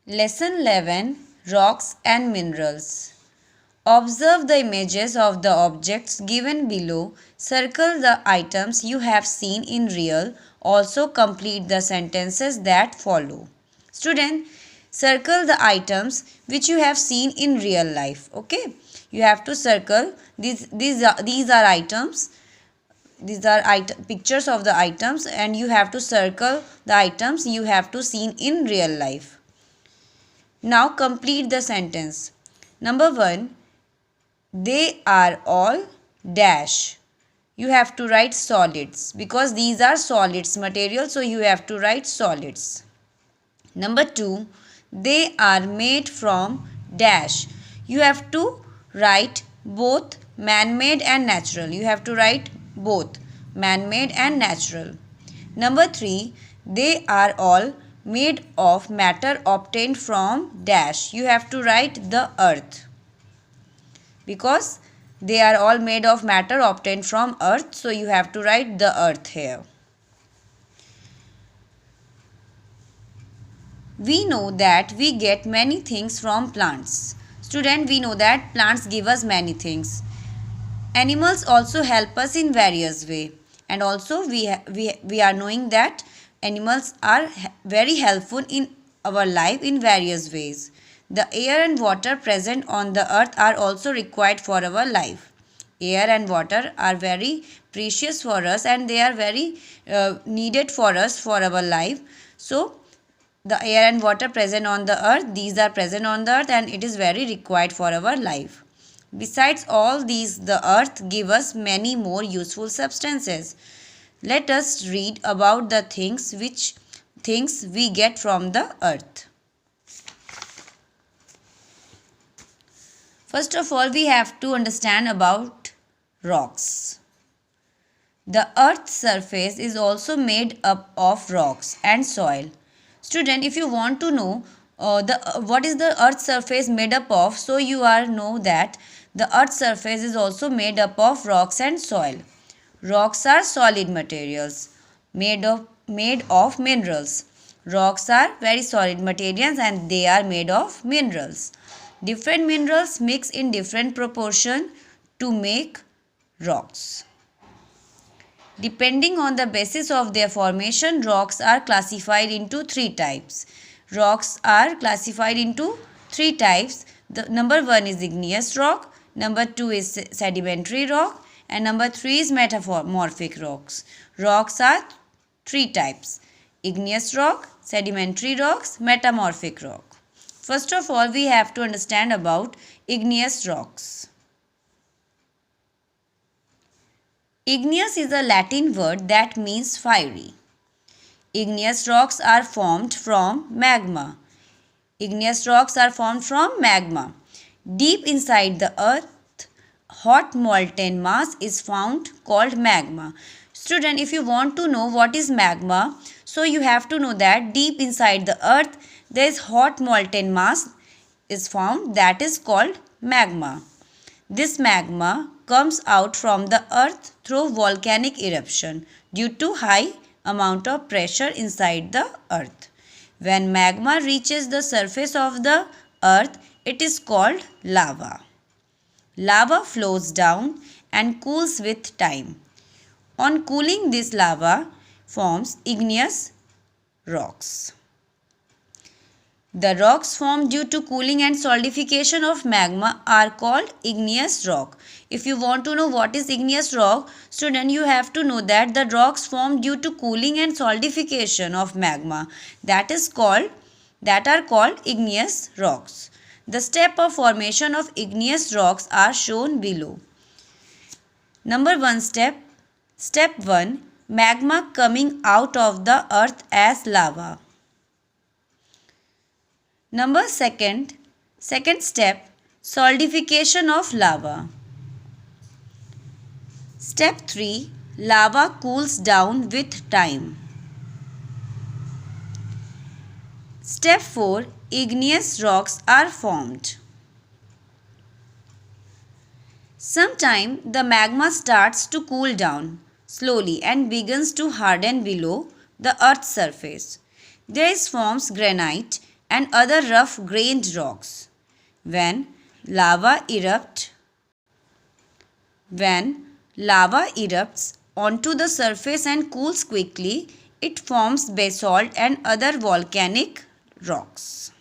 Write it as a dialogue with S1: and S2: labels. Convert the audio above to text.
S1: Lesson 11, Rocks and Minerals. Observe the images of the objects given below. Circle the items you have seen in real. Also complete the sentences that follow. Student, circle the items which you have seen in real life. Okay, you have to circle these are items. These are pictures of the items, and you have to circle the items you have to seen in real life. Now complete the sentence. Number 1, they are all dash. You have to write solids because these are solids material, so you have to write solids. Number 2, they are made from dash. You have to write both man-made and natural. You have to write both man-made and natural. Number 3, they are all made of matter obtained from dash. You have to write the earth because they are all made of matter obtained from earth, so you have to write the earth here. We know that we get many things from plants. Student, we know that plants give us many things. Animals also help us in various ways. And also we are knowing that animals are very helpful in our life in various ways. The air and water present on the earth are also required for our life. Air and water are very precious for us, and they are very needed for us for our life. So the air and water present on the earth, these are present on the earth, and it is very required for our life. Besides all these, the earth gives us many more useful substances. Let us read about the things we get from the earth. First of all, we have to understand about rocks. The earth's surface is also made up of rocks and soil. Student, if you want to know what is the earth's surface made up of, so you are know that the earth's surface is also made up of rocks and soil. Rocks are solid materials made of minerals. Rocks are very solid materials and they are made of minerals. Different minerals mix in different proportion to make rocks. Depending on the basis of their formation, rocks are classified into 3 types. Rocks are classified into 3 types. The number 1 is igneous rock, number 2 is sedimentary rock, and number 3 is metamorphic rocks. Rocks are 3 types: igneous rock, sedimentary rocks, metamorphic rock. First of all, we have to understand about igneous rocks. Igneous is a Latin word that means fiery. Igneous rocks are formed from magma. Igneous rocks are formed from magma. Deep inside the earth, hot molten mass is found called magma. Student, if you want to know what is magma, so you have to know that deep inside the earth, there is hot molten mass is found, that is called magma. This magma comes out from the earth through volcanic eruption due to high amount of pressure inside the earth. When magma reaches the surface of the earth, it is called lava. Lava flows down and cools with time. On cooling, this lava forms igneous rocks. The rocks formed due to cooling and solidification of magma are called igneous rock. If you want to know what is igneous rock, student, you have to know that the rocks formed due to cooling and solidification of magma, that are called igneous rocks. The step of formation of igneous rocks are shown below. Number 1 step. Step 1, magma coming out of the earth as lava. Number 2, second step, solidification of lava. Step 3, lava cools down with time. Step 4, igneous rocks are formed. Sometime the magma starts to cool down slowly and begins to harden below the earth's surface. This forms granite and other rough grained rocks. When lava erupts onto the surface and cools quickly, it forms basalt and other volcanic rocks.